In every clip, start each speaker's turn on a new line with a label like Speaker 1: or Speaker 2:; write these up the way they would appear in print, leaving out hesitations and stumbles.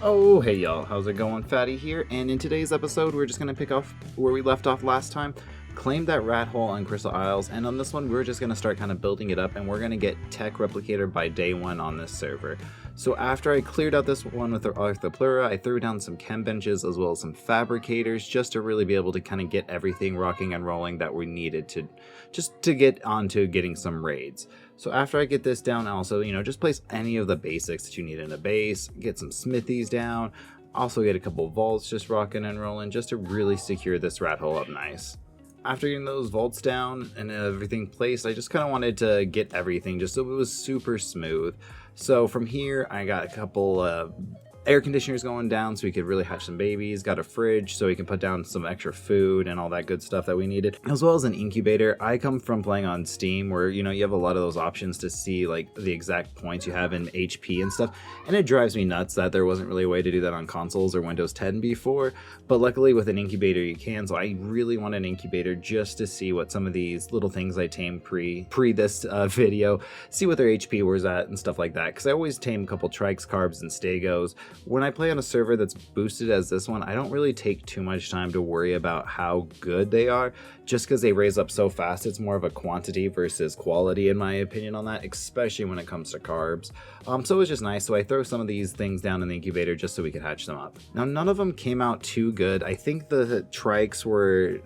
Speaker 1: Oh, hey y'all, how's it going? Fatty here, and in today's episode, we're just gonna pick off where we left off last time, claim that rat hole on Crystal Isles, and on this one, we're just gonna start kind of building it up, and we're gonna get Tech Replicator by day one on this server. So after I cleared out this one with the Arthroplura, I threw down some chem benches as well as some fabricators, just to really be able to kind of get everything rocking and rolling that we needed to, just to get onto getting some raids. So after I get this down, also, just place any of the basics that you need in a base, get some smithies down, also get a couple vaults just rocking and rolling, just to really secure this rat hole up nice. After getting those vaults down and everything placed, I just kind of wanted to get everything just so it was super smooth. So from here, I got a couple air conditioners going down so we could really hatch some babies, got a fridge so we can put down some extra food and all that good stuff that we needed, as well as an incubator. I come from playing on Steam where, you have a lot of those options to see like the exact points you have in HP and stuff, and it drives me nuts that there wasn't really a way to do that on consoles or Windows 10 before, but luckily with an incubator you can. So I really want an incubator just to see what some of these little things I tamed pre this video, see what their HP was at and stuff like that, because I always tame a couple trikes, carbs, and stegos. When I play on a server that's boosted as this one, I don't really take too much time to worry about how good they are, just because they raise up so fast. It's more of a quantity versus quality in my opinion on that, especially when it comes to carbs. So it was just nice. So I throw some of these things down in the incubator just so we could hatch them up. Now none of them came out too good. I think the trikes were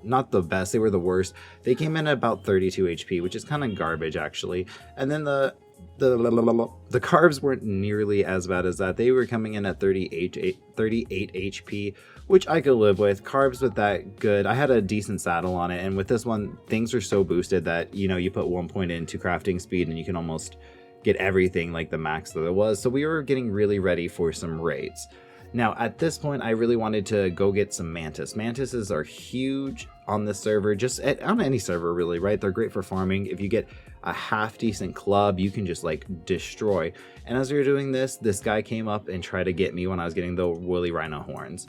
Speaker 1: not the best, they were the worst. They came in at about 32 HP, which is kind of garbage actually. And then the carbs weren't nearly as bad as that. They were coming in at 38 HP, which I could live with. Carbs with that good. I had a decent saddle on it, and with this one, things are so boosted that, you put 1 point into crafting speed and you can almost get everything like the max that it was. So we were getting really ready for some raids. Now, at this point, I really wanted to go get some mantis. Mantises are huge on this server, on any server really, right? They're great for farming. If you get a half decent club, you can just like destroy. And as we were doing this guy came up and tried to get me when I was getting the woolly rhino horns.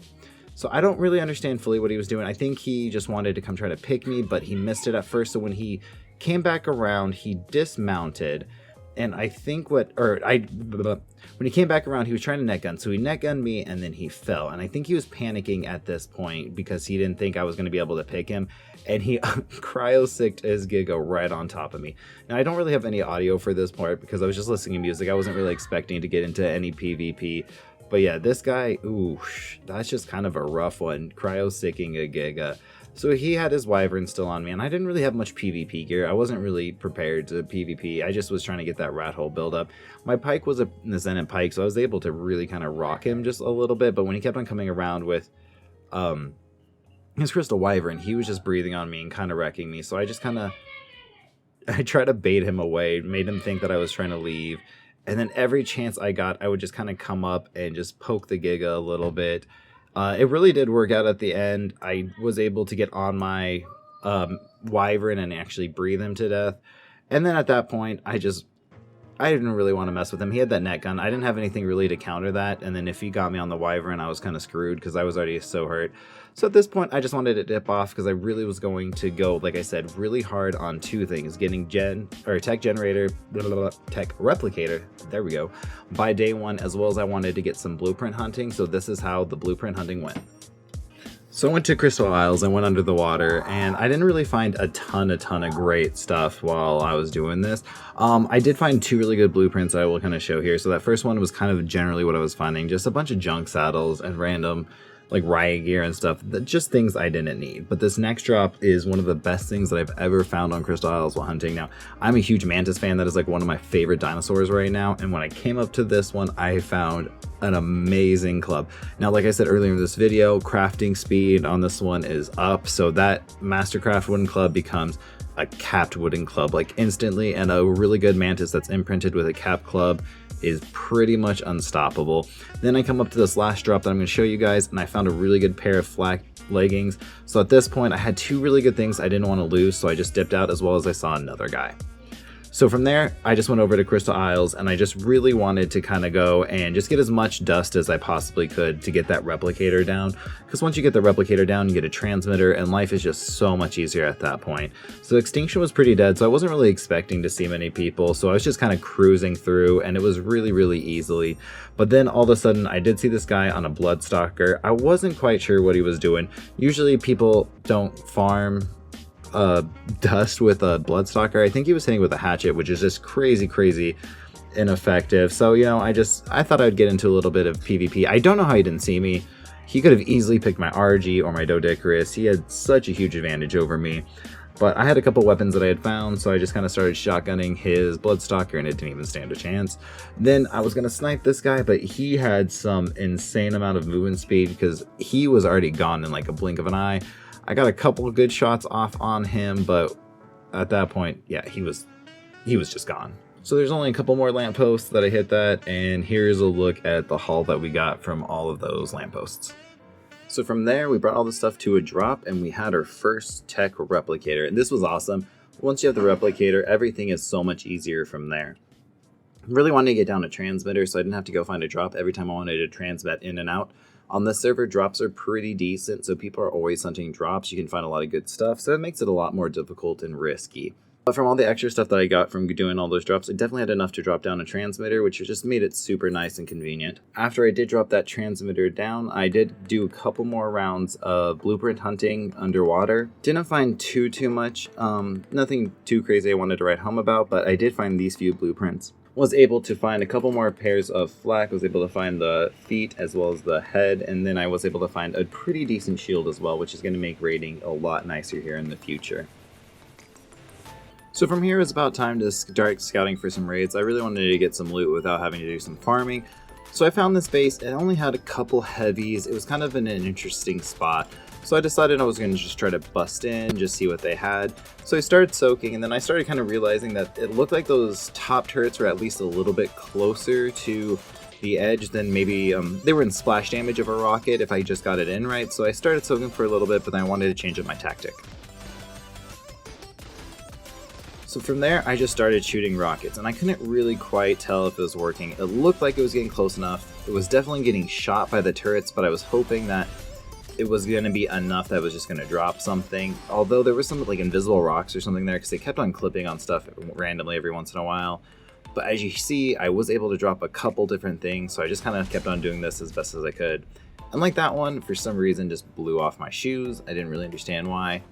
Speaker 1: So I don't really understand fully what he was doing. I think he just wanted to come try to pick me, but he missed it at first. So when he came back around, he dismounted. And I think when he came back around, he was trying to net gun. So he net gunned me and then he fell. And I think he was panicking at this point because he didn't think I was going to be able to pick him. And he cryo-sicked his Giga right on top of me. Now, I don't really have any audio for this part because I was just listening to music. I wasn't really expecting to get into any PvP. But yeah, this guy, ooh, that's just kind of a rough one. Cryo-sicking a Giga. So he had his wyvern still on me, and I didn't really have much PvP gear. I wasn't really prepared to PvP. I just was trying to get that rat hole build up. My pike was a Zenith pike, so I was able to really kind of rock him just a little bit, but when he kept on coming around with his crystal wyvern, he was just breathing on me and kind of wrecking me. So I just I tried to bait him away, made him think that I was trying to leave, and then every chance I got, I would just kind of come up and just poke the Giga a little bit. It really did work out at the end. I was able to get on my wyvern and actually breathe him to death. And then at that point, I didn't really want to mess with him. He had that net gun. I didn't have anything really to counter that. And then if he got me on the wyvern, I was kind of screwed because I was already so hurt. So at this point, I just wanted to dip off because I really was going to go, like I said, really hard on two things. Getting tech generator, tech replicator, there we go, by day one, as well as I wanted to get some blueprint hunting. So this is how the blueprint hunting went. So I went to Crystal Isles, I went under the water, and I didn't really find a ton of great stuff while I was doing this. I did find two really good blueprints that I will kind of show here. So that first one was kind of generally what I was finding, just a bunch of junk saddles and random like riot gear and stuff, just things I didn't need. But this next drop is one of the best things that I've ever found on Crystal Isles while hunting. Now, I'm a huge mantis fan. That is like one of my favorite dinosaurs right now. And when I came up to this one, I found an amazing club. Now, like I said earlier in this video, crafting speed on this one is up. So that Mastercraft wooden club becomes a capped wooden club like instantly, and a really good mantis that's imprinted with a capped club is pretty much unstoppable. Then I come up to this last drop that I'm going to show you guys, and I found a really good pair of flak leggings. So at this point I had two really good things I didn't want to lose, so I just dipped out, as well as I saw another guy. So from there, I just went over to Crystal Isles, and I just really wanted to kind of go and just get as much dust as I possibly could to get that replicator down. Because once you get the replicator down, you get a transmitter, and life is just so much easier at that point. So Extinction was pretty dead, so I wasn't really expecting to see many people. So I was just kind of cruising through, and it was really easily. But then all of a sudden, I did see this guy on a Bloodstalker. I wasn't quite sure what he was doing. Usually people don't farm dust with a Bloodstalker. I think he was hitting with a hatchet, which is just crazy ineffective. So, you know, I thought I'd get into a little bit of PvP. I don't know how he didn't see me. He could have easily picked my RG or my Doedicurus. He had such a huge advantage over me. But I had a couple weapons that I had found, so I just kind of started shotgunning his Bloodstalker, and it didn't even stand a chance. Then I was going to snipe this guy, but he had some insane amount of movement speed because he was already gone in like a blink of an eye. I got a couple of good shots off on him, but at that point, yeah, he was just gone. So there's only a couple more lampposts that I hit that, and here's a look at the haul that we got from all of those lampposts. So from there, we brought all the stuff to a drop, and we had our first tech replicator, and this was awesome. Once you have the replicator, everything is so much easier from there. I really wanted to get down a transmitter, so I didn't have to go find a drop every time I wanted to transmit in and out. On this server, drops are pretty decent, so people are always hunting drops. You can find a lot of good stuff, so it makes it a lot more difficult and risky. But from all the extra stuff that I got from doing all those drops, I definitely had enough to drop down a transmitter, which just made it super nice and convenient. After I did drop that transmitter down, I did do a couple more rounds of blueprint hunting underwater. Didn't find too much, nothing too crazy I wanted to write home about, but I did find these few blueprints. Was able to find a couple more pairs of flak, was able to find the feet as well as the head, and then I was able to find a pretty decent shield as well, which is going to make raiding a lot nicer here in the future. So from here, it's about time to start scouting for some raids. I really wanted to get some loot without having to do some farming. So I found this base, it only had a couple heavies. It was kind of in an interesting spot. So I decided I was going to just try to bust in, just see what they had. So I started soaking, and then I started kind of realizing that it looked like those top turrets were at least a little bit closer to the edge than maybe they were in splash damage of a rocket if I just got it in right. So I started soaking for a little bit, but then I wanted to change up my tactic. So from there, I just started shooting rockets, and I couldn't really quite tell if it was working. It looked like it was getting close enough. It was definitely getting shot by the turrets, but I was hoping that it was going to be enough that I was just going to drop something. Although there was some like invisible rocks or something there, because they kept on clipping on stuff randomly every once in a while. But as you see, I was able to drop a couple different things, so I just kind of kept on doing this as best as I could. Unlike that one, for some reason, just blew off my shoes. I didn't really understand why.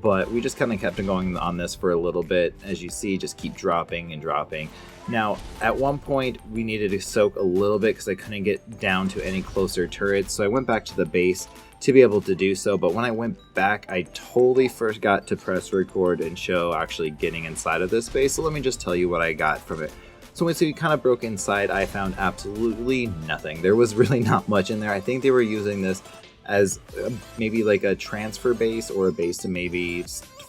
Speaker 1: But we just kind of kept going on this for a little bit. As you see, just keep dropping and dropping. Now, at one point, we needed to soak a little bit because I couldn't get down to any closer turrets. So I went back to the base to be able to do so. But when I went back, I totally forgot to press record and show actually getting inside of this base. So let me just tell you what I got from it. So once we kind of broke inside, I found absolutely nothing. There was really not much in there. I think they were using this as maybe like a transfer base or a base to maybe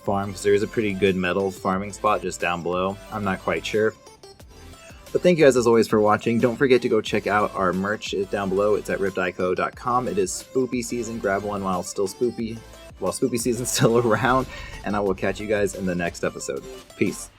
Speaker 1: farm, because there is a pretty good metal farming spot just down below. I'm not quite sure. But thank you guys as always for watching. Don't forget to go check out our merch. It's down below. It's at ripdico.com. It is spoopy season. Grab one while spoopy season's still around, and I will catch you guys in the next episode. Peace.